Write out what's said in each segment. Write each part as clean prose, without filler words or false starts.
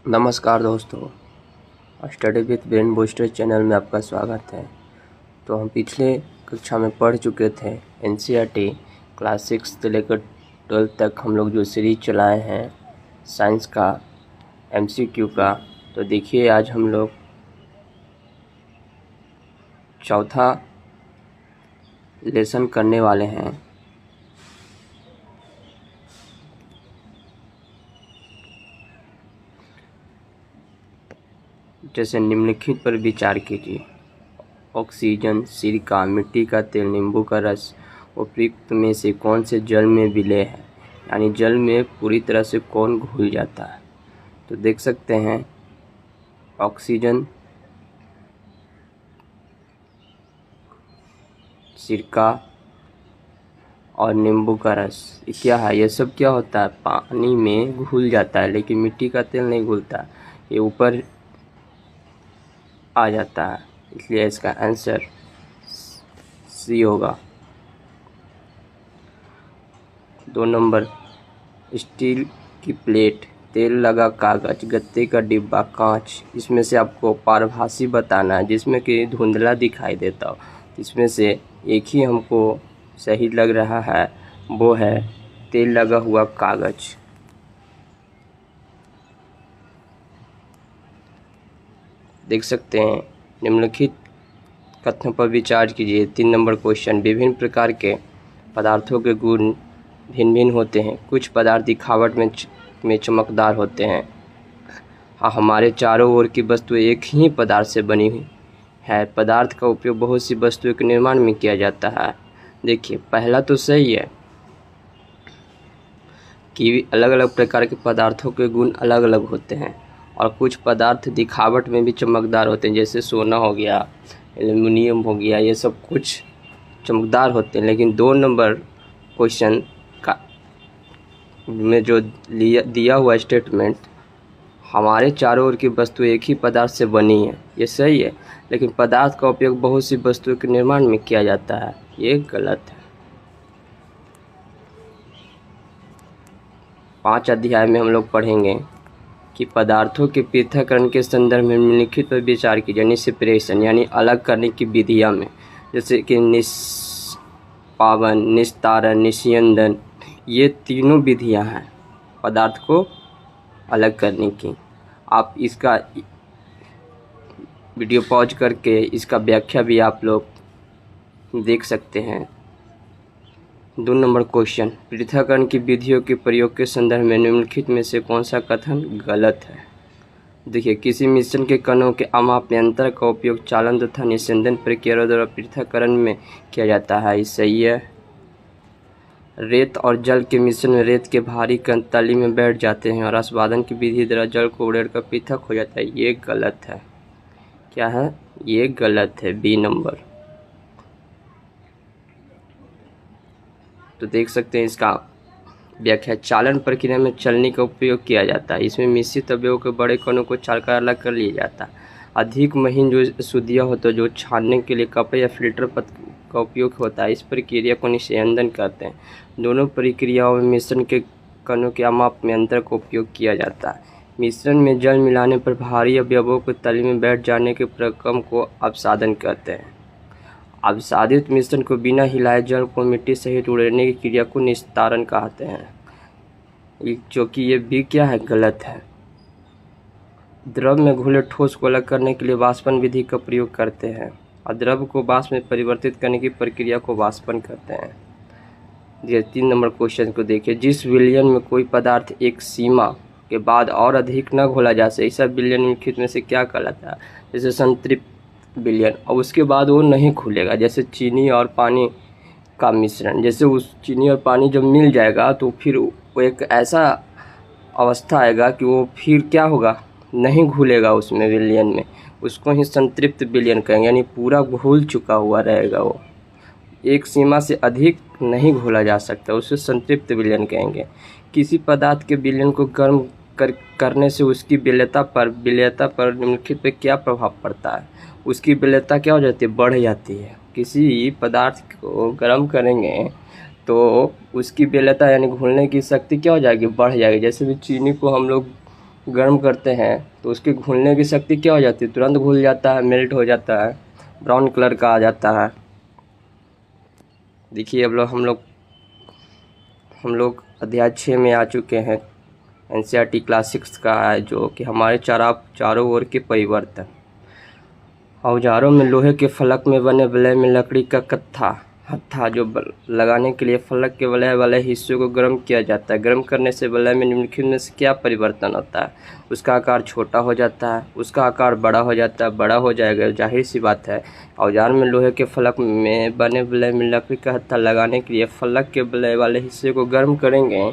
नमस्कार दोस्तों, study with brain booster channel में आपका स्वागत है। तो हम पिछले कक्षा में पढ़ चुके थे एनसीईआरटी क्लास 6 से लेकर 12 तक हम लोग जो सीरीज चलाए हैं साइंस का एमसीक्यू का। तो देखिए आज हम लोग चौथा लेसन करने वाले हैं। जैसे निम्नलिखित पर विचार कीजिए। ऑक्सीजन, सिरका, मिट्टी का तेल, नींबू का रस उपयुक्त में से कौन से जल में विलय है, यानी जल में पूरी तरह से कौन घुल जाता है। तो देख सकते हैं ऑक्सीजन, सिरका और नींबू का रस ये क्या है, ये सब क्या होता है, पानी में घुल जाता है, लेकिन मिट्टी का तेल नहीं घुलता, ये ऊपर आ जाता है। इसलिए इसका आंसर सी होगा। 2 नंबर, स्टील की प्लेट, तेल लगा कागज, गत्ते का डिब्बा, कांच, इसमें से आपको पारभासी बताना है जिसमें कि धुंधला दिखाई देता हो। इसमें से एक ही हमको सही लग रहा है, वो है तेल लगा हुआ कागज। देख सकते हैं निम्नलिखित कथन पर विचार कीजिए। 3 नंबर क्वेश्चन, विभिन्न प्रकार के पदार्थों के गुण भिन्न भिन्न होते हैं। कुछ पदार्थ दिखावट में चमकदार होते हैं। हाँ, हमारे चारों ओर की वस्तु एक ही पदार्थ से बनी हुई है। पदार्थ का उपयोग बहुत सी वस्तुओं के निर्माण में किया जाता है। देखिए पहला तो सही है कि अलग अलग प्रकार के पदार्थों के गुण अलग अलग होते हैं और कुछ पदार्थ दिखावट में भी चमकदार होते हैं, जैसे सोना हो गया, एल्युमिनियम हो गया, ये सब कुछ चमकदार होते हैं। लेकिन 2 नंबर क्वेश्चन का में जो दिया हुआ स्टेटमेंट, हमारे चारों ओर की वस्तु एक ही पदार्थ से बनी है, ये सही है, लेकिन पदार्थ का उपयोग बहुत सी वस्तुओं के निर्माण में किया जाता है, ये गलत है। 5 अध्याय में हम लोग पढ़ेंगे कि पदार्थों के पृथक्करण के संदर्भ में निम्नलिखित पर विचार कीजिए। यानी सेपरेशन, यानी अलग करने की विधियां में, जैसे कि निष्पावन, निस्तारण, निस्यंदन, ये तीनों विधियां हैं पदार्थ को अलग करने की। आप इसका वीडियो पॉज करके इसका व्याख्या भी आप लोग देख सकते हैं। 2 नंबर क्वेश्चन, पृथक्करण की विधियों के प्रयोग के संदर्भ में निम्नलिखित में से कौन सा कथन गलत है। देखिए, किसी मिश्रण के कणों के अमाप्यांतर का उपयोग चालन तथा निस्यंदन प्रक्रिया द्वारा पृथक्करण में किया जाता है, ये सही है। रेत और जल के मिश्रण में रेत के भारी कण तली में बैठ जाते हैं और अस्वादन की विधि द्वारा जल को उड़ेलकर पृथक हो जाता है, ये गलत है। क्या है, ये गलत है, बी नंबर। तो देख सकते हैं इसका व्याख्या, चालन प्रक्रिया में चलनी का उपयोग किया जाता है। इसमें मिश्रित अवयवों के बड़े कणों को छानकर अलग कर लिया जाता है। अधिक महीन जो शुद्धियाँ होता है, जो छानने के लिए कपड़े या फिल्टर पत्र का उपयोग होता है, इस प्रक्रिया को निस्यंदन कहते हैं। दोनों प्रक्रियाओं में मिश्रण के कणों के अमाप में अंतर का उपयोग किया जाता है। मिश्रण में जल मिलाने पर भारी अवयवों के तली में बैठ जाने के प्रक्रम को अपसादन कहते हैं। अपसादित मिश्रण को बिना हिलाए जल को मिट्टी सहित उड़ेलने की क्रिया को निस्तारण कहते हैं, जो कि ये भी क्या है, गलत है। द्रव में घुले ठोस को अलग करने के लिए वाष्पन विधि का प्रयोग करते हैं और द्रव को वाष्प में परिवर्तित करने की प्रक्रिया को वाष्पन कहते हैं। ये 3 नंबर क्वेश्चन को देखिए, जिस विलयन में कोई पदार्थ एक सीमा के बाद और अधिक न घोला जा सके, ऐसा विलयन निम्नलिखित में से क्या कहलाता है। जैसे संतृप्त विलयन, और उसके बाद वो नहीं खुलेगा, जैसे चीनी और पानी का मिश्रण। जैसे उस चीनी और पानी जब मिल जाएगा तो फिर वो एक ऐसा अवस्था आएगा कि वो फिर क्या होगा, नहीं घुलेगा उसमें विलयन में, उसको ही संतृप्त विलयन कहेंगे, यानी पूरा घुल चुका हुआ रहेगा। वो एक सीमा से अधिक नहीं घोला जा सकता, उसे संतृप्त विलयन कहेंगे। किसी पदार्थ के विलयन को गर्म करने से उसकी विलेयता पर निम्नलिखित पे क्या प्रभाव पड़ता है। उसकी विलेयता क्या हो जाती है, बढ़ जाती है। किसी पदार्थ को गर्म करेंगे तो उसकी विलेयता यानी घुलने की शक्ति क्या हो जाएगी, बढ़ जाएगी। जैसे भी चीनी को हम लोग गर्म करते हैं तो उसकी घुलने की शक्ति क्या हो जाती है, तुरंत घुल जाता है, मेल्ट हो जाता है, ब्राउन कलर का आ जाता है। देखिए अब हम लोग अध्याय 6 में आ चुके हैं। एनसीईआरटी क्लास 6 का है, जो कि हमारे चारों ओर के परिवर्तन। औजारों में लोहे के फलक में बने वलय में लकड़ी का हत्था जो लगाने के लिए फलक के वलय वाले हिस्से को गर्म किया जाता है। गर्म करने से वलय में निम्नलिखित में से क्या परिवर्तन होता है? उसका आकार छोटा हो जाता है, उसका आकार बड़ा हो जाता है। बड़ा हो जाएगा, जाहिर सी बात है। औजार में लोहे के फलक में बने वलय में लकड़ी का हत्था लगाने के लिए फलक के वलय वाले हिस्से को गर्म करेंगे।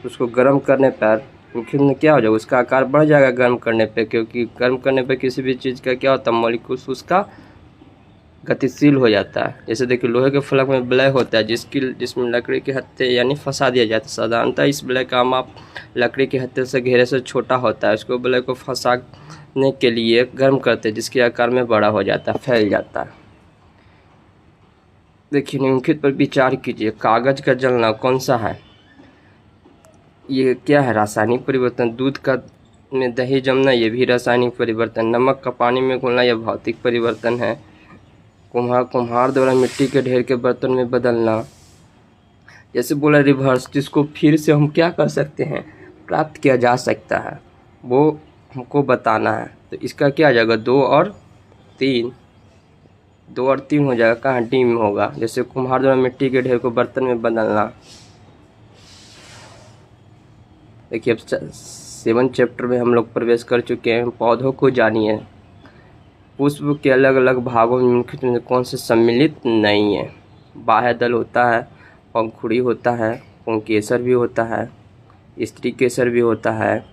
उसको गर्म करने पर निम्नलिखित में क्या हो जाएगा? उसका आकार बढ़ जाएगा गर्म करने पे, क्योंकि गर्म करने पे किसी भी चीज़ का क्या होता है, मॉलिक्यूल्स उसका गतिशील हो जाता है। जैसे देखिए लोहे के फलक में वलय होता है जिसमें लकड़ी के हत्थे यानी फंसा दिया जाता है। साधारणतः इस वलय का माप लकड़ी के हत्थे से घेरे से छोटा होता है। उसको वलय को फंसाने के लिए गर्म करते हैं, जिसके आकार में बड़ा हो जाता है, फैल जाता है। देखिए निम्नलिखित पर विचार कीजिए। कागज का जलना कौन सा है? ये क्या है? रासायनिक परिवर्तन। दूध का में दही जमना, ये भी रासायनिक परिवर्तन। नमक का पानी में घुलना, यह भौतिक परिवर्तन है। कुम्हार द्वारा मिट्टी के ढेर के बर्तन में बदलना, जैसे बोला रिवर्स, जिसको फिर से हम क्या कर सकते हैं, प्राप्त किया जा सकता है, वो हमको बताना है। तो इसका क्या आ जाएगा? 2 और 3 हो जाएगा। कहाँ डी में होगा? जैसे कुम्हार द्वारा मिट्टी के ढेर को बर्तन में बदलना। देखिए अब 7 चैप्टर में हम लोग प्रवेश कर चुके हैं। पौधों को जानिए। पुष्प के अलग अलग भागों में निम्नलिखित में कौन से सम्मिलित नहीं है? बाह्य दल होता है, पंखुड़ी होता है, पुंकेसर भी होता है, स्त्री केसर भी होता है,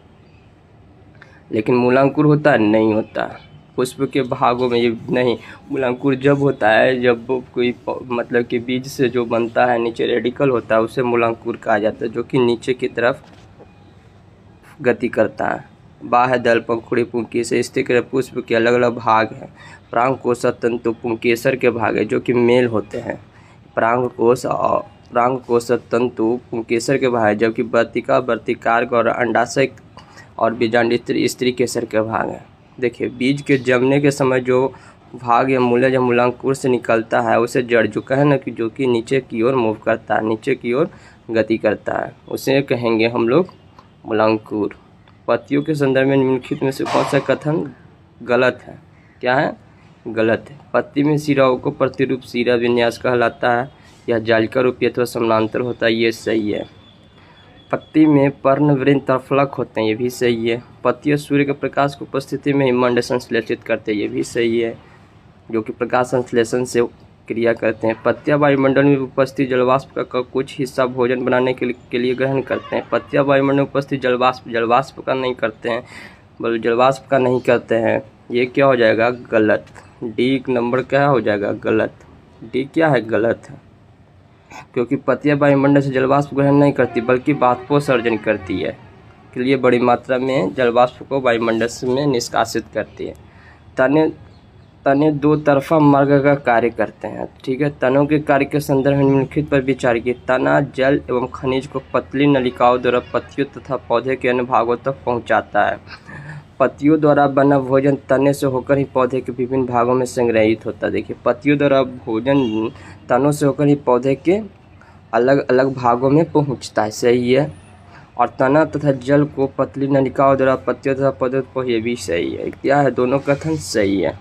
लेकिन मूलांकुर होता है? नहीं होता। पुष्प के भागों में ये नहीं। मूलांकुर जब होता है जब कोई मतलब कि बीज से जो बनता है, नीचे रेडिकल होता है, उसे मूलांकुर कहा जाता है, जो कि नीचे की तरफ गति करता है। बाह्य दल, पंखुड़ी, पुंकेसर, स्त्री के पुष्प के अलग अलग भाग हैं। परागकोश तंतु पुंकेसर के भाग है, जो कि मेल होते हैं। परागकोश तंतु पुंकेसर के भाग है, जबकि वर्तिका, वर्तिकार्क और अंडाशय और बीजांड स्त्री केसर के भाग हैं। देखिए बीज के जमने के समय जो भाग या मूलज या मूलांकुर से निकलता है, उसे जड़ जो कहे ना कि जो कि नीचे की ओर मूव करता है, नीचे की ओर गति करता है, उसे कहेंगे हम लोग मूलांकुर। पत्तियों के संदर्भ में निम्नलिखित में से कौन सा कथन गलत है? क्या है? गलत है। पत्ती में सिराओं को प्रतिरूप सिरा विन्यास कहलाता है। यह जालिका रूपी अथवा समानांतर होता है, ये सही है। पत्ती में पर्णवृंत तरफलक होते हैं, ये भी सही है। पत्तियां सूर्य के प्रकाश की उपस्थिति में हिममंडल संश्लेषित करते हैं, ये भी सही है, जो कि प्रकाश संश्लेषण से क्रिया करते हैं। पत्तियां वायुमंडल में उपस्थित जलवाष्प का कुछ हिस्सा भोजन बनाने के लिए ग्रहण करते हैं। पत्तियां वायुमंडल में उपस्थित जलवाष्प का नहीं करते हैं, बल्कि जलवाष्प का नहीं करते हैं। ये क्या हो जाएगा? गलत। डी नंबर क्या हो जाएगा? गलत। डी क्या है? गलत है, क्योंकि पत्तियां वायुमंडल से जलवाष्प ग्रहण नहीं करती, बल्कि बाष्पोत्सर्जन करती है, के लिए बड़ी मात्रा में जलवाष्प को वायुमंडल में निष्कासित करती है। तने 2 तरफा मार्ग का कार्य करते हैं। ठीक है, तनों के कार्य के संदर्भ में निम्नलिखित पर विचार किए। तना जल एवं खनिज को पतली नलिकाओं द्वारा पत्तियों तथा पौधे के अन्य भागों तक पहुंचाता है। पत्तियों द्वारा बना भोजन तने से होकर ही पौधे के विभिन्न भागों में संग्रहित होता है। देखिए पत्तियों द्वारा भोजन तनों से होकर ही पौधे के अलग अलग भागों में पहुंचता है, सही है। और तना तथा जल को पतली नलिकाओं द्वारा पत्तियों तथा पौधों को, ये भी सही है। क्या है? दोनों कथन सही है।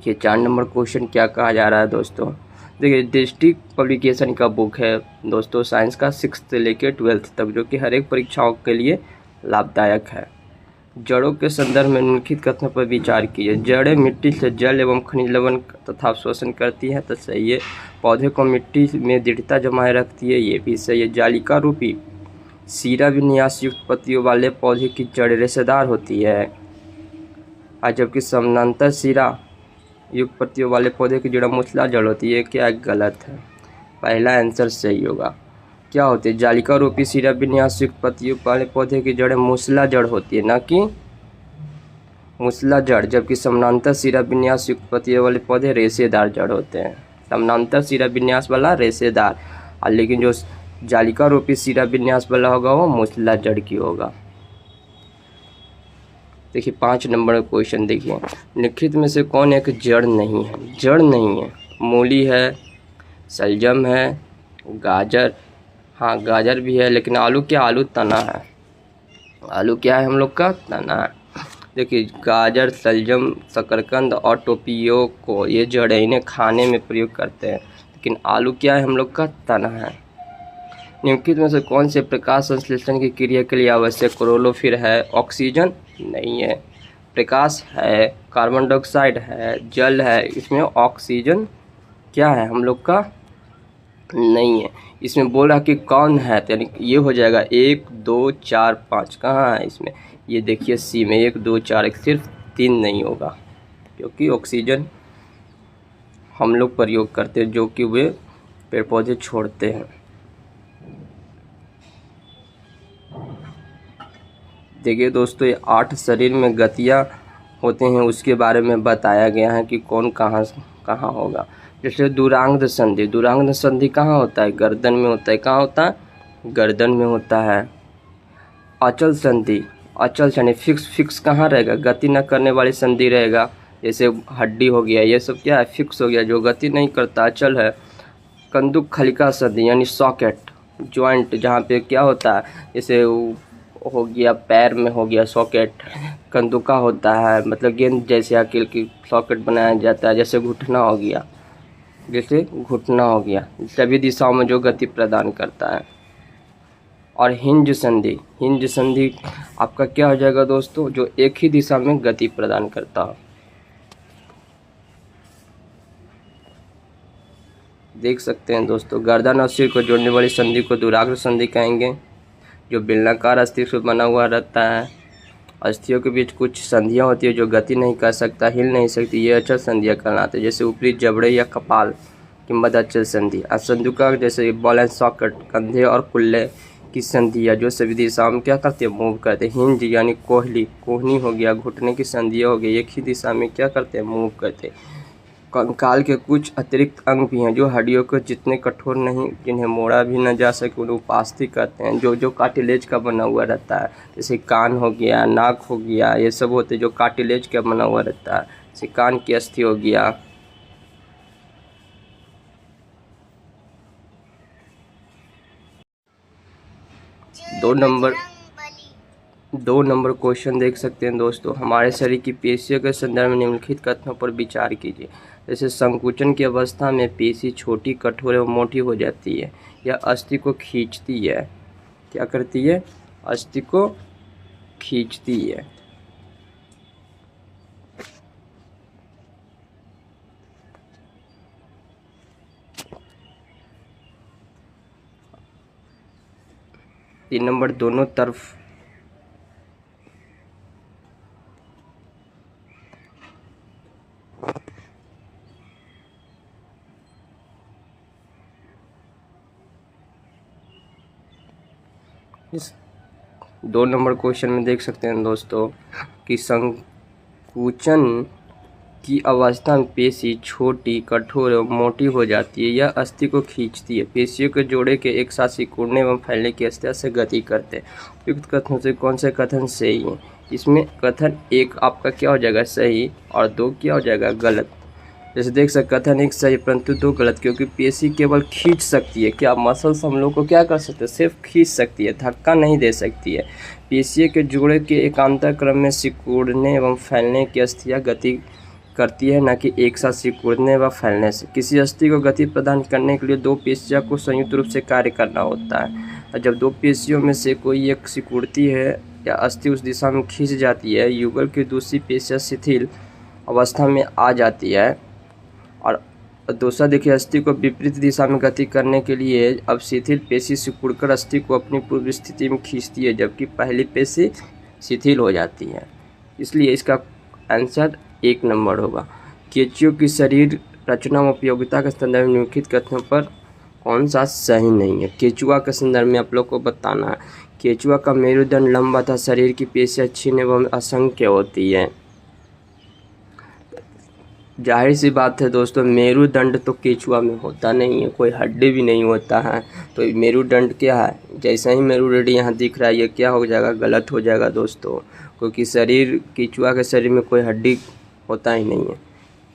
ये 4 नंबर क्वेश्चन क्या कहा जा रहा है दोस्तों? देखिए डिस्ट्रिक्ट पब्लिकेशन का बुक है दोस्तों, साइंस का 6th से लेकर 12th तक, जो कि हर एक परीक्षाओं के लिए लाभदायक है। जड़ों के संदर्भ में निम्नलिखित कथनों पर विचार कीजिए। जड़ें मिट्टी से जल एवं खनिज लवण तथा शोषण करती हैं, तो सही है। पौधे को मिट्टी में दृढ़ता जमाए रखती है, ये भी सही है। जालिका रूपी सीरा विन्यास युक्त पत्तियों वाले पौधे की जड़ रेशेदार होती है, और जबकि समानांतर सिरा युक्त पत्तियों वाले पौधे की जड़ मूसला जड़ होती है। क्या गलत है? पहला आंसर सही होगा। क्या होती है? जालिका रूपी सिरा विन्यास युक्त पत्तियों वाले पौधे की जड़ मूसला जड़ होती है, ना कि मूसला जड़, जबकि समानांतर सिरा विन्यास युक्त पत्तियों वाले पौधे रेशेदार जड़ होते हैं। समानांतर सिरा विन्यास वाला रेशेदार, और लेकिन जो जालिका रूपी सिरा विन्यास वाला होगा वो मूसला जड़ की होगा। देखिए 5 नंबर का क्वेश्चन देखिए, निम्नलिखित में से कौन एक जड़ नहीं है? जड़ नहीं है, मूली है, शलजम है, गाजर, हाँ गाजर भी है, लेकिन आलू क्या? आलू तना है। आलू क्या है हम लोग का? तना है। देखिए गाजर, शलजम, शकरकंद और टोपियोको ये जड़ है, इन्हें खाने में प्रयोग करते हैं, लेकिन आलू क्या है हम लोग का? तना है। निम्नलिखित में से कौन से प्रकाश संश्लेषण की क्रिया के लिए आवश्यक? क्लोरोफिल है, ऑक्सीजन नहीं है, प्रकाश है, कार्बन डाइऑक्साइड है, जल है, इसमें ऑक्सीजन क्या है हम लोग का? नहीं है। इसमें बोल रहा कि कौन है, तो यानी ये हो जाएगा 1 2 4 5, कहाँ है इसमें? ये देखिए सी में 1 2 4, सिर्फ 3 नहीं होगा, क्योंकि ऑक्सीजन हम लोग प्रयोग करते हैं जो कि वे पेड़ पौधे छोड़ते हैं। देखिए दोस्तों, ये 8 शरीर में गतियाँ होते हैं उसके बारे में बताया गया है कि कौन कहाँ कहाँ होगा। जैसे दुरांग संधि, दुरांग संधि कहाँ होता है? गर्दन में होता है। कहाँ होता है? गर्दन में होता है। अचल संधि, अचल संधि फिक्स कहाँ रहेगा? गति न करने वाली संधि रहेगा, जैसे हड्डी हो गया, ये सब क्या है? फिक्स हो गया, जो गति नहीं करता अचल है। कंदुक खलिका संधि यानी सॉकेट, जॉइंट जहाँ पे क्या होता है, जैसे हो गया पैर में हो गया सॉकेट, कंदुका होता है, मतलब गेंद जैसे आकिल की सॉकेट बनाया जाता है, जैसे घुटना हो गया, जैसे घुटना हो गया, सभी दिशाओं में जो गति प्रदान करता है। और हिंज संधि, हिंज संधि आपका क्या हो जाएगा दोस्तों? जो एक ही दिशा में गति प्रदान करता हो। देख सकते हैं दोस्तों, गर्दन और सिर को जोड़ने वाली संधि को दुराग्र संधि कहेंगे, जो बेलनाकार अस्थि से बना हुआ रहता है। अस्थियों के बीच कुछ संधियां होती है जो गति नहीं कर सकता, हिल नहीं सकती, ये अचल संधियां कहलाते हैं, जैसे ऊपरी जबड़े या कपाल की मध्य अचल संधि। असंधुका जैसे बॉल एंड सॉकेट, कंधे और कुल्ले की संधियां जो सभी दिशाओं में क्या करते हैं? मूव करते हैं। हिंज यानी कोहली, कोहनी हो गया, घुटने की संधियां हो गई, एक ही दिशा में क्या करते हैं? मूव करते हैं। कंकाल के कुछ अतिरिक्त अंग भी हैं जो हड्डियों को जितने कठोर नहीं, जिन्हें मोड़ा भी न जा सके, उन्हें उपास्थि कहते हैं, जो कार्टिलेज का बना हुआ रहता है, जैसे कान हो गया, नाक हो गया, ये सब होते जो कार्टिलेज का बना हुआ रहता है, जैसे कान की अस्थि हो गया। दो नंबर क्वेश्चन देख सकते हैं दोस्तों, हमारे शरीर की पेशियों के संदर्भ में निम्नलिखित कथनों पर विचार कीजिए। जैसे संकुचन की अवस्था में पेशी छोटी, कठोर एवं मोटी हो जाती है, यह अस्थि को खींचती है। क्या करती है? अस्थि को खींचती है। तीन नंबर, दोनों तरफ इस 2 नंबर क्वेश्चन में देख सकते हैं दोस्तों कि संकुचन की अवस्था में पेशी छोटी, कठोर एवं मोटी हो जाती है, यह अस्थि को खींचती है। पेशियों के जोड़े के एक साथ सिकुड़ने एवं फैलने की अवस्था से गति करते हैं। उपयुक्त कथनों से कौन से कथन सही है? इसमें कथन 1 आपका क्या हो जाएगा? सही, और 2 क्या हो जाएगा? गलत। जैसे देख सकते कथन 1 सही परंतु 2 गलत, क्योंकि पेशी केवल खींच सकती है। क्या मसल्स हम लोग को क्या कर सकते हैं? सिर्फ खींच सकती है, धक्का नहीं दे सकती है। पेशी के जोड़े के एकांतर क्रम में सिकुड़ने एवं फैलने की अस्थियां गति करती है, न कि एक साथ सिकुड़ने व फैलने से। किसी अस्थि को गति प्रदान करने के लिए 2 पेशियों को संयुक्त रूप से कार्य करना होता है, और जब 2 पेशियों में से कोई एक सिकुड़ती है या अस्थि उस दिशा में खींच जाती है, युगल की दूसरी पेशियां शिथिल अवस्था में आ जाती है। और दूसरा देखिए, अस्थि को विपरीत दिशा में गति करने के लिए अब शिथिल पेशी सिकुड़कर अस्थि को अपनी पूर्व स्थिति में खींचती है, जबकि पहली पेशी शिथिल हो जाती है। इसलिए इसका आंसर 1 नंबर होगा। केंचुओं की शरीर रचना व उपयोगिता के संदर्भ में निम्नलिखित कथनों पर कौन सा सही नहीं है? केंचुआ के संदर्भ में आप लोग को बताना है। केंचुआ का मेरुदंड लंबा तथा शरीर की पेशियां क्षीण एवं असंख्य होती है। जाहिर सी बात है दोस्तों, मेरुदंड तो केंचुआ में होता नहीं है, कोई हड्डी भी नहीं होता है, तो मेरुदंड क्या है? जैसा ही मेरुदंड यहाँ दिख रहा है, ये क्या हो जाएगा? गलत हो जाएगा दोस्तों। क्योंकि केचुआ के शरीर में कोई हड्डी होता ही नहीं है,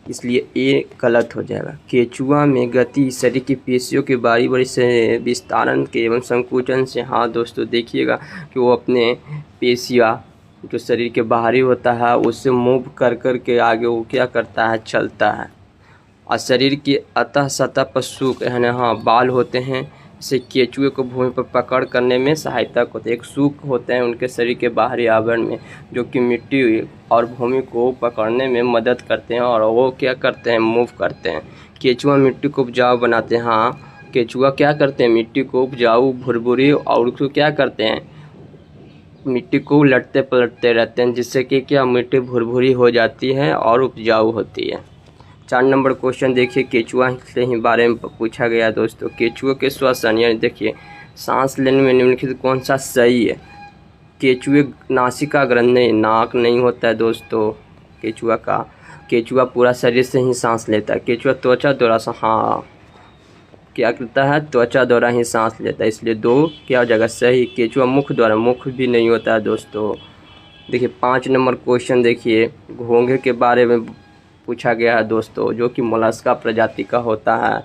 इसलिए ये गलत हो जाएगा। केचुआ में गति शरीर की पेशियों के बारी बारी से विस्तारण के एवं संकुचन से, हाँ दोस्तों देखिएगा कि वो अपने पेशियाँ जो शरीर के बाहरी होता है उससे मूव कर कर के आगे वो क्या करता है, चलता है। और शरीर की अतः सतह पर सूख यानी बाल होते हैं, इससे केचुए को भूमि पर पकड़ करने में सहायता होती है। एक सूख होते हैं उनके शरीर के बाहरी आवरण में, जो कि मिट्टी और भूमि को पकड़ने में मदद करते हैं और वो क्या करते हैं, मूव करते हैं। केचुआ मिट्टी को उपजाऊ बनाते हैं। हाँ, केचुआ क्या करते हैं, मिट्टी को उपजाऊ भुरभुरी और उसको क्या करते हैं, मिट्टी को उलटते पलटते रहते हैं, जिससे कि क्या मिट्टी भुरभुरी हो जाती है और उपजाऊ होती है। 4 नंबर क्वेश्चन देखिए, केचुआ से ही बारे में पूछा गया दोस्तों। केचुए के श्वसन यानी देखिए सांस लेने में निम्नलिखित कौन सा सही है। केचुए नासिका ग्रंथि नहीं, नाक नहीं होता है दोस्तों केचुआ का। केचुआ पूरा शरीर से ही सांस लेता है। केचुआ त्वचा द्वारा क्या करता है, त्वचा द्वारा ही सांस लेता है, इसलिए 2 क्या हो जाएगा सही। केचुआ मुख द्वारा, मुख भी नहीं होता है दोस्तों। देखिए 5 नंबर क्वेश्चन देखिए, घोंघे के बारे में पूछा गया है दोस्तों, जो कि मोलस्का प्रजाति का होता है।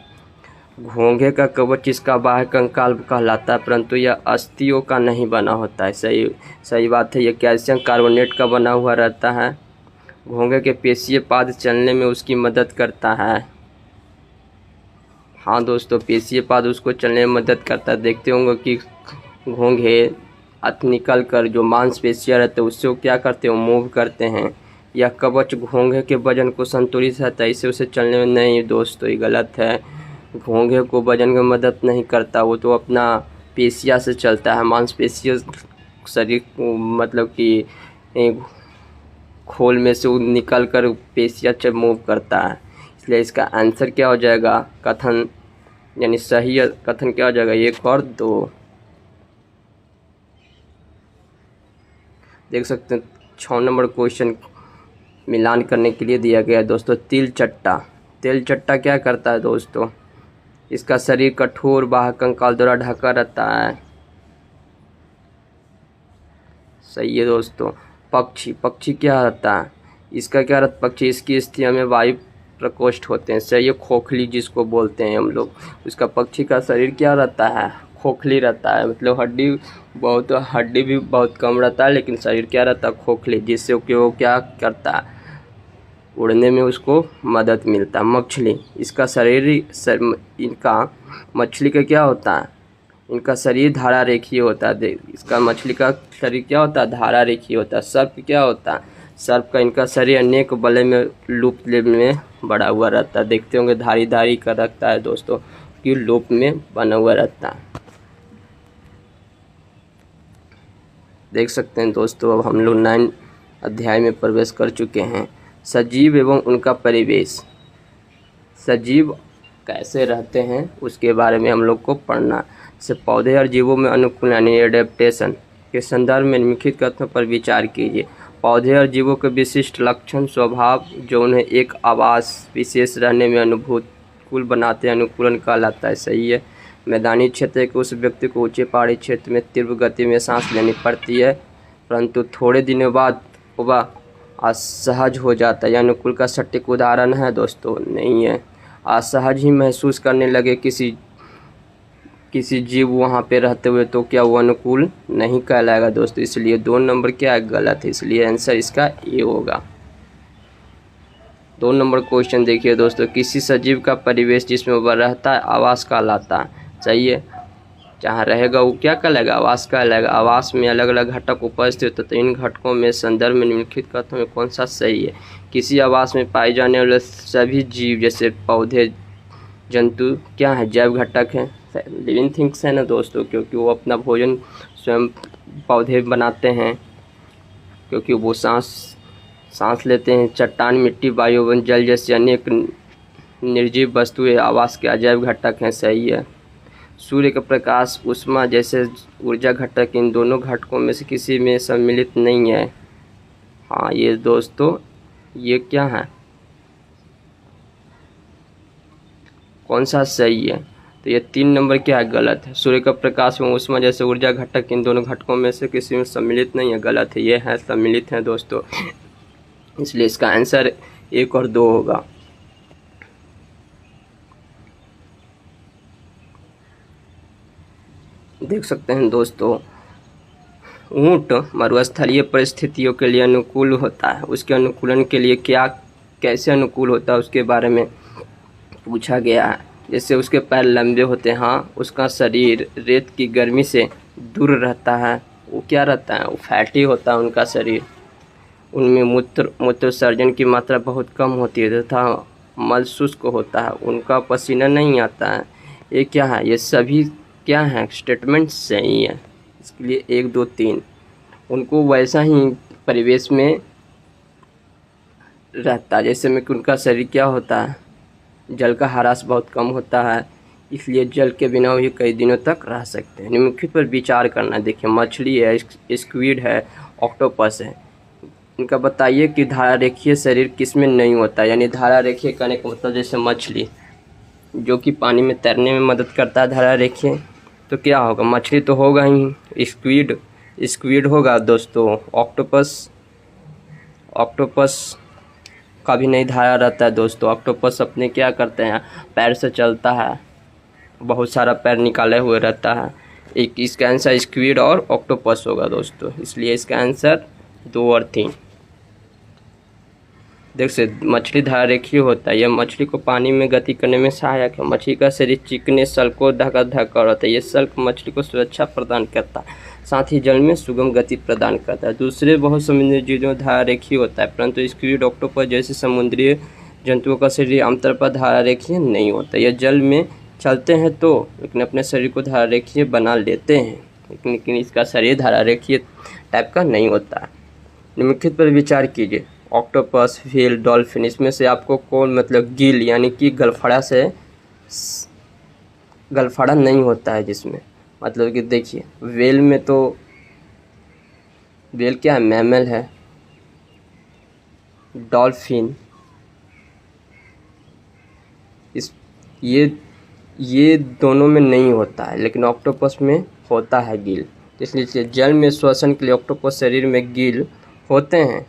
घोंघे का कवच इसका बाह्य कंकाल कहलाता है, परंतु यह अस्थियों का नहीं बना होता है। सही बात है, यह कैल्शियम कार्बोनेट का बना हुआ रहता है। घोंघे के पेशीय पाद चलने में उसकी मदद करता है। हाँ दोस्तों, पेशीय पाद उसको चलने में मदद करता है। देखते होंगे कि घोंघे निकल कर जो मांसपेशियाँ रहते हैं उससे वो क्या करते हैं, मूव करते हैं। यह कवच घोंघे के वजन को संतुलित रहता है, इससे उसे चलने में नहीं दोस्तों, ये गलत है। घोंघे को वजन में मदद नहीं करता, वो तो अपना पेशिया से चलता है। मांसपेशियों शरीर को मतलब कि खोल में से वो निकल कर पेशिया मूव करता है, इसलिए इसका आंसर क्या हो जाएगा, कथन यानी सही कथन क्या हो जाएगा, 1 और 2। देख सकते हैं 6 नंबर क्वेश्चन मिलान करने के लिए दिया गया है दोस्तों। तिल चट्टा क्या करता है दोस्तों, इसका शरीर कठोर बाह्य कंकाल द्वारा ढका रहता है। सही है दोस्तों। पक्षी क्या रहता है, इसका क्या रहता, पक्षी इसकी स्थिति में वायु प्रकोष्ठ होते हैं। सही है, खोखली जिसको बोलते हैं हम लोग। उसका पक्षी का शरीर क्या रहता है, खोखली रहता है, मतलब हड्डी भी बहुत कम रहता है, लेकिन शरीर क्या रहता है, खोखली, जिससे कि वो क्या करता है, उड़ने में उसको मदद मिलता है। मछली, इसका मछली का क्या होता है, इनका शरीर धारा रेखीय होता है। इसका मछली का शरीर क्या होता है, धारा रेखीय होता है। सर्प क्या होता है, सर्प का इनका शरीर अनेक बले में लूप में बड़ा हुआ रहता है। देखते होंगे धारी का रखता है दोस्तों, कि लूप में बना हुआ रहता है। देख सकते हैं दोस्तों, अब हम लोग 9 अध्याय में प्रवेश कर चुके हैं। सजीव एवं उनका परिवेश, सजीव कैसे रहते हैं उसके बारे में हम लोग को पढ़ना। जैसे पौधे और जीवों में अनुकूल यानी एडेप्टेशन के संदर्भ में निम्नलिखित कथनों पर विचार कीजिए। पौधे और जीवों के विशिष्ट लक्षण स्वभाव जो उन्हें एक आवास विशेष रहने में अनुकूल बनाते हैं, अनुकूलन कहलाता है। सही है। मैदानी क्षेत्र के उस व्यक्ति को ऊंचे पहाड़ी क्षेत्र में तीव्र गति में सांस लेनी पड़ती है, परंतु थोड़े दिनों बाद वह असहज हो जाता है। यह अनुकूल का सटीक उदाहरण है दोस्तों, नहीं है। असहज ही महसूस करने लगे किसी जीव वहाँ पे रहते हुए, तो क्या वो अनुकूल नहीं कहलाएगा दोस्तों। इसलिए 2 नंबर क्या है, गलत है, इसलिए आंसर इसका ए होगा। 2 नंबर क्वेश्चन देखिए दोस्तों, किसी सजीव का परिवेश जिसमें वह रहता है आवास कहलाता है। सही है, जहाँ रहेगा वो क्या कहलाएगा, आवास कहलाएगा। आवास में अलग अलग घटक उपस्थित होते हैं, इन घटकों में संदर्भ में निम्नलिखित कथनों में कौन सा सही है। किसी आवास में पाए जाने वाले सभी जीव जैसे पौधे जंतु क्या है, जैव घटक हैं, लिविंग थिंग्स है ना दोस्तों, क्योंकि वो अपना भोजन स्वयं पौधे बनाते हैं, क्योंकि वो सांस लेते हैं। चट्टान, मिट्टी, वायु एवं जल जैसे अनेक निर्जीव वस्तुएं आवास के अजैव घटक हैं। सही है। सूर्य का प्रकाश, ऊष्मा जैसे ऊर्जा घटक इन दोनों घटकों में से किसी में सम्मिलित नहीं है। हाँ ये दोस्तों, ये क्या है, कौन सा सही है, तो ये 3 नंबर क्या है, गलत है। सूर्य का प्रकाश में ऊष्मा जैसे ऊर्जा घटक इन दोनों घटकों में से किसी में सम्मिलित नहीं है, गलत है। ये है सम्मिलित है दोस्तों, इसलिए इसका आंसर 1 और 2 होगा। देख सकते हैं दोस्तों, ऊंट मरुस्थलीय परिस्थितियों के लिए अनुकूल होता है, उसके अनुकूलन के लिए क्या कैसे अनुकूल होता है उसके बारे में पूछा गया है। जैसे उसके पैर लंबे होते हैं, हाँ, उसका शरीर रेत की गर्मी से दूर रहता है, वो क्या रहता है, वो फैटी होता है उनका शरीर, उनमें मूत्र सर्जन की मात्रा बहुत कम होती है तथा मल शुष्क होता है, उनका पसीना नहीं आता है। ये क्या है, ये सभी क्या है, स्टेटमेंट सही है। इसके लिए 1 2 3 उनको वैसा ही परिवेश में रहता है जैसे में कि उनका शरीर क्या होता है, जल का ह्रास बहुत कम होता है, इसलिए जल के बिना भी कई दिनों तक रह सकते हैं। निम्नलिखित पर विचार करना। देखिए, मछली है, स्क्विड है, ऑक्टोपस है, इनका बताइए कि धारा रेखीय शरीर किसमें नहीं होता। यानी धारा रेखीय कहने का मतलब जैसे मछली जो कि पानी में तैरने में मदद करता है धारा रेखीय, तो क्या होगा, मछली तो होगा ही, स्क्विड होगा दोस्तों। ऑक्टोपस का भी नहीं धारा रहता है दोस्तों। ऑक्टोपस अपने क्या करते हैं, पैर से चलता है, बहुत सारा पैर निकाले हुए रहता है। एक इसका आंसर स्क्विड और ऑक्टोपस होगा दोस्तों, इसलिए इसका आंसर 2 और 3। देख से मछली धारा रेखीय होता है, यह मछली को पानी में गति करने में सहायक है। मछली का शरीर चिकने सल्कों ढका रहता है, यह सल्क मछली को सुरक्षा प्रदान करता है, साथ ही जल में सुगम गति प्रदान करता है। दूसरे बहुत समुद्री जीवों में धारा रेखीय होता है, परंतु स्क्विड, ऑक्टोपस जैसे समुद्री जंतुओं का शरीर आमतौर पर धारा रेखीय नहीं होता। यह जल में चलते हैं तो लेकिन अपने शरीर को धारा रेखीय बना लेते हैं, लेकिन इसका शरीर धारा रेखीय टाइप का नहीं होता है। निम्नलिखित पर विचार कीजिए। ऑक्टोपस, व्हेल, डॉल्फिन, इसमें से आपको कौन, मतलब गिल यानी कि गलफड़ा नहीं होता है जिसमें, मतलब कि देखिए व्हेल में तो व्हेल क्या है, मैमल है। डॉल्फिन ये दोनों में नहीं होता है, लेकिन ऑक्टोपस में होता है गिल, इसलिए जल में श्वसन के लिए ऑक्टोपस शरीर में गिल होते हैं।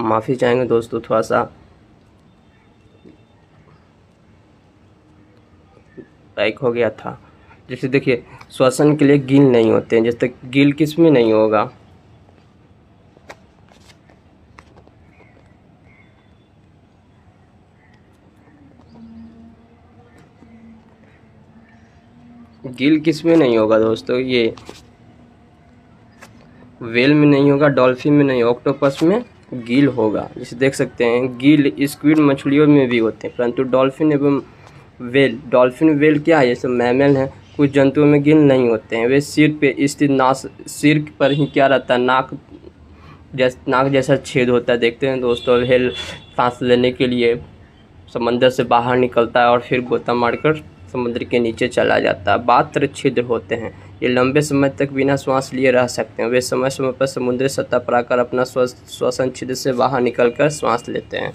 माफ़ी चाहेंगे दोस्तों, थोड़ा सा बैक हो गया था। जैसे देखिए, श्वसन के लिए गिल नहीं होते हैं, जैसे गिल किस में नहीं होगा, गिल किस में नहीं होगा दोस्तों, ये व्हेल में नहीं होगा, डॉल्फिन में नहीं, ऑक्टोपस में गिल होगा। जैसे देख सकते हैं गिल स्क्विड मछलियों में भी होते हैं, परंतु डॉल्फिन एवं व्हेल क्या है, ये सब मैमल हैं। कुछ जंतुओं में गिल नहीं होते हैं, वे सिर पे स्थित सिर पर ही क्या रहता है, नाक जैसा छेद होता है। देखते हैं दोस्तों, व्हेल सांस लेने के लिए समंदर से बाहर निकलता है और फिर गोता मारकर समुद्र के नीचे चला जाता है। 72 छिद्र होते हैं, ये लंबे समय तक बिना श्वास लिए रह सकते हैं। वे समय समय पर समुद्री सतह पर आकर अपना श्वसन छिद्र से बाहर निकलकर श्वास लेते हैं।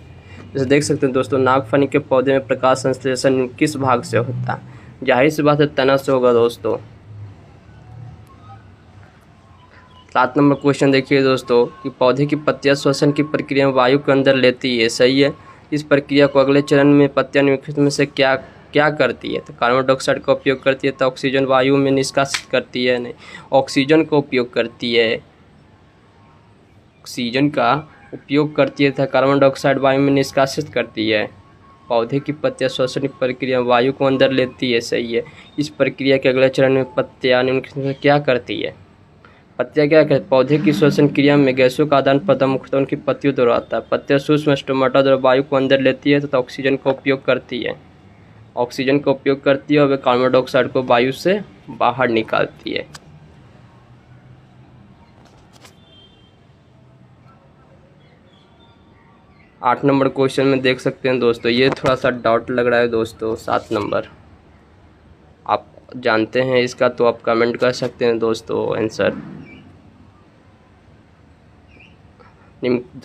जैसे देख सकते हैं दोस्तों, नागफनी के पौधे में प्रकाश संश्लेषण किस भाग से होता है, जाहिर सी बात है तना से होगा दोस्तों। 7 नंबर क्वेश्चन देखिए दोस्तों कि पौधे की पत्तियां श्वसन की प्रक्रिया में वायु के अंदर लेती है, सही है। इस प्रक्रिया को अगले चरण में पत्तियां निम्नलिखित में से क्या करती है, तो कार्बन डाइऑक्साइड का उपयोग करती है, तो ऑक्सीजन वायु में निष्कासित करती है, नहीं, ऑक्सीजन का उपयोग करती है, ऑक्सीजन का उपयोग करती है तथा कार्बन डाइऑक्साइड वायु में निष्कासित करती है। पौधे की पत्तियां श्वसन की प्रक्रिया वायु को अंदर लेती है, सही है। इस प्रक्रिया के अगले चरण में पत्तियां निम्नलिखित में क्या करती है, पत्तियां क्या करती है, पौधे की श्वसन क्रिया में गैसों का आदान प्रदान मुख्यतः उनकी पत्तियों द्वारा होता है। पत्तियां सूक्ष्म स्टोमाटा द्वारा वायु को अंदर लेती है तथा ऑक्सीजन का उपयोग करती है, और कार्बन डाइऑक्साइड को वायु से बाहर निकालती है। आठ नंबर क्वेश्चन में देख सकते हैं दोस्तों, ये थोड़ा सा डाउट लग रहा है दोस्तों। 7 नंबर जानते हैं इसका तो आप कमेंट कर सकते हैं दोस्तों आंसर।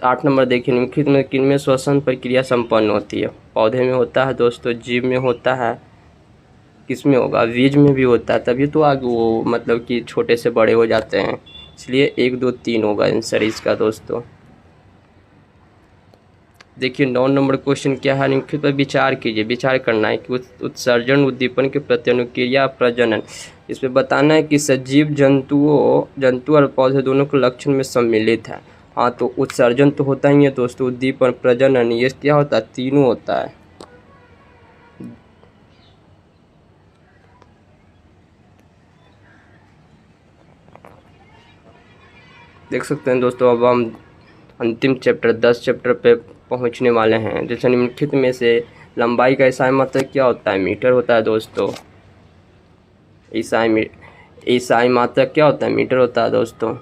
8 नंबर देखिए, निम्नलिखित में किनमें श्वसन प्रक्रिया संपन्न होती है? पौधे में होता है दोस्तों, जीव में होता है, किसमें होगा? बीज में भी होता है, तभी तो आगे वो मतलब कि छोटे से बड़े हो जाते हैं, इसलिए 1 2 3 होगा आंसर इसका दोस्तों। देखिए 9 नंबर क्वेश्चन क्या है, निम्नलिखित पर विचार कीजिए। विचार करना है कि उत्सर्जन उद्दीपन के प्रति अनुक्रिया प्रजनन, इसमें बताना है कि सजीव जंतु और पौधे दोनों के लक्षण में सम्मिलित है। हाँ, तो उत्सर्जन तो होता ही है दोस्तों, उद्दीपन प्रजनन ये क्या होता है? तीनों होता है। देख सकते हैं दोस्तों, अब हम अंतिम चैप्टर 10 चैप्टर पे पहुंचने वाले हैं। जैसे निम्नलिखित में से लंबाई का ईसाई मात्रक क्या होता है? मीटर होता है दोस्तों। ईसाई मात्रक क्या होता है? मीटर होता है दोस्तों,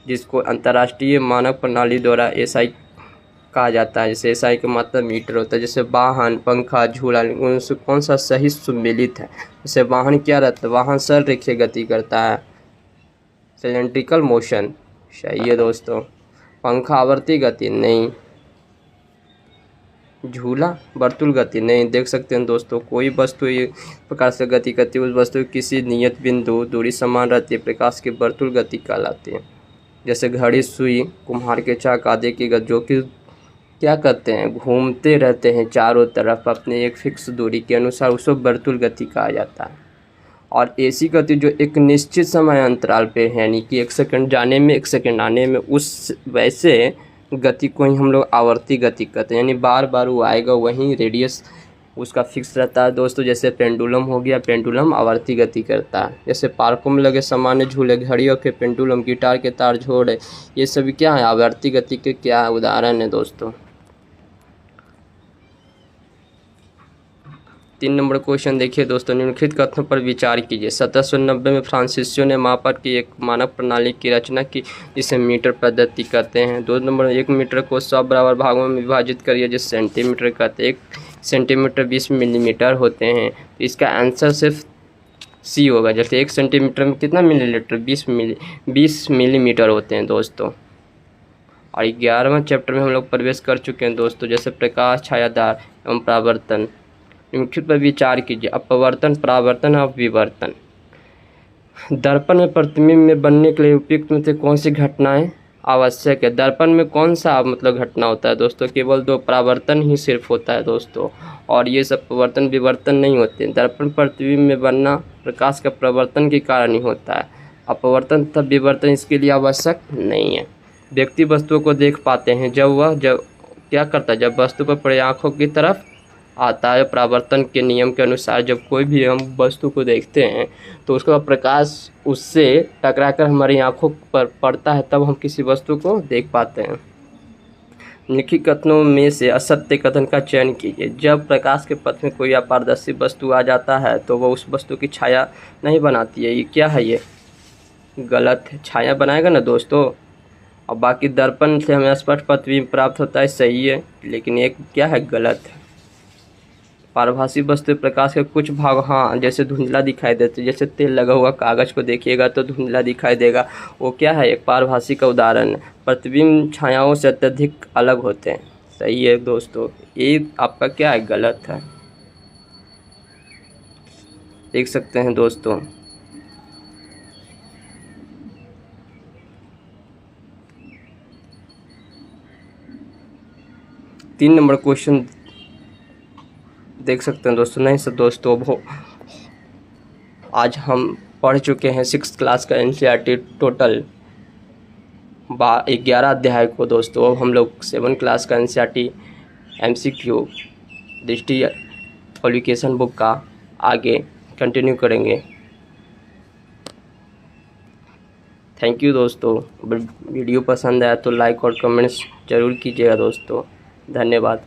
जिसको अंतर्राष्ट्रीय मानक प्रणाली द्वारा एसआई कहा जाता है। जैसे एसआई का मात्रक मीटर होता है। जैसे वाहन, पंखा, झूला, उनसे कौन सा सही सम्मिलित है? जैसे वाहन क्या रहता है? वाहन सरल रेखीय गति करता है, सिलेंड्रिकल मोशन, सही है दोस्तों। पंखा आवर्ती गति नहीं, झूला वर्तुल गति नहीं। देख सकते हैं दोस्तों, कोई वस्तु एक प्रकार से गति करती है, उस वस्तु की किसी नियत बिंदु दूरी समान रहती है, प्रकाश की वर्तुल गति कहलाती है। जैसे घड़ी, सुई, कुम्हार के चाक आदि की गति जो कि क्या करते हैं? घूमते रहते हैं चारों तरफ अपने एक फिक्स दूरी के अनुसार, उसको वर्तुल गति कहा जाता है। और ऐसी गति जो एक निश्चित समय अंतराल पे है, यानी कि 1 सेकंड जाने में 1 सेकंड आने में, उस वैसे गति को ही हम लोग आवर्ती गति कहते हैं, यानी बार बार वो आएगा, वहीं रेडियस उसका फिक्स रहता है दोस्तों। जैसे पेंडुलम हो गया, पेंडुलम आवर्ती गति करता है। जैसे पार्कों में लगे सामान्य झूले, घड़ियों के पेंडुलम, गिटार के तार झोड़े, ये सभी क्या है? आवर्ती गति के क्या उदाहरण है दोस्तों। 3 नंबर क्वेश्चन देखिए दोस्तों, निम्नलिखित कथनों पर विचार कीजिए। 1790 में फ्रांसीसियो ने मापन की एक मानक प्रणाली की रचना की, जिसे मीटर पद्धति कहते हैं। 2 नंबर, 1 मीटर को 100 बराबर भागों में विभाजित करिए, जिसे सेंटीमीटर कहते हैं। 1 सेंटीमीटर 20 मिलीमीटर होते हैं, तो इसका आंसर सिर्फ सी होगा। जैसे 1 सेंटीमीटर में कितना मिलीलीटर? 20 मिलीमीटर होते हैं दोस्तों। और 11वें चैप्टर में हम लोग प्रवेश कर चुके हैं दोस्तों। जैसे प्रकाश, छायादार एवं परावर्तन, निम्नलिखित पर विचार कीजिए। अपवर्तन, परावर्तन और विवर्तन। दर्पण में प्रतिबिंब में बनने के लिए उपयुक्त में से कौन सी घटनाएं आवश्यक है? दर्पण में कौन सा मतलब घटना होता है दोस्तों? केवल 2, परावर्तन ही सिर्फ होता है दोस्तों, और ये सब अपवर्तन विवर्तन नहीं होते। दर्पण प्रतिबिंब में बनना प्रकाश का प्रवर्तन के कारण ही होता है, अपवर्तन तथा विवर्तन इसके लिए आवश्यक नहीं है। व्यक्ति वस्तुओं को देख पाते हैं जब क्या करता है? जब वस्तु पर पड़े आँखों की तरफ आता है। परावर्तन के नियम के अनुसार जब कोई भी हम वस्तु को देखते हैं तो उसका प्रकाश उससे टकराकर हमारी आंखों पर पड़ता है, तब हम किसी वस्तु को देख पाते हैं। निम्नलिखित कथनों में से असत्य कथन का चयन कीजिए। जब प्रकाश के पथ में कोई अपारदर्शी वस्तु आ जाता है तो वह उस वस्तु की छाया नहीं बनाती है। ये क्या है? ये गलत है। छाया बनाएगा ना दोस्तों। और बाकी दर्पण से हमें स्पष्ट प्रतिबिंब प्राप्त होता है, सही है, लेकिन एक क्या है? गलत है। पारभासी वस्तु प्रकाश के कुछ भाग, हाँ, जैसे धुंधला दिखाई देते, जैसे तेल लगा हुआ कागज को देखिएगा तो धुंधला दिखाई देगा, वो क्या है? एक पारभासी का उदाहरण है। प्रतिबिंब छायाओं से अत्यधिक अलग होते हैं, सही है दोस्तों। ये आपका क्या है? गलत है। देख सकते हैं दोस्तों, तीन नंबर क्वेश्चन देख सकते हैं दोस्तों। नहीं सर दोस्तों, वो आज हम पढ़ चुके हैं 6th क्लास का एनसीईआरटी टोटल 11 अध्याय को दोस्तों। अब हम लोग 7th क्लास का एनसीईआरटी MCQ दृष्टि क्वालिफिकेशन बुक का आगे कंटिन्यू करेंगे। थैंक यू दोस्तों। वीडियो पसंद आया तो लाइक और कमेंट्स ज़रूर कीजिएगा दोस्तों। धन्यवाद।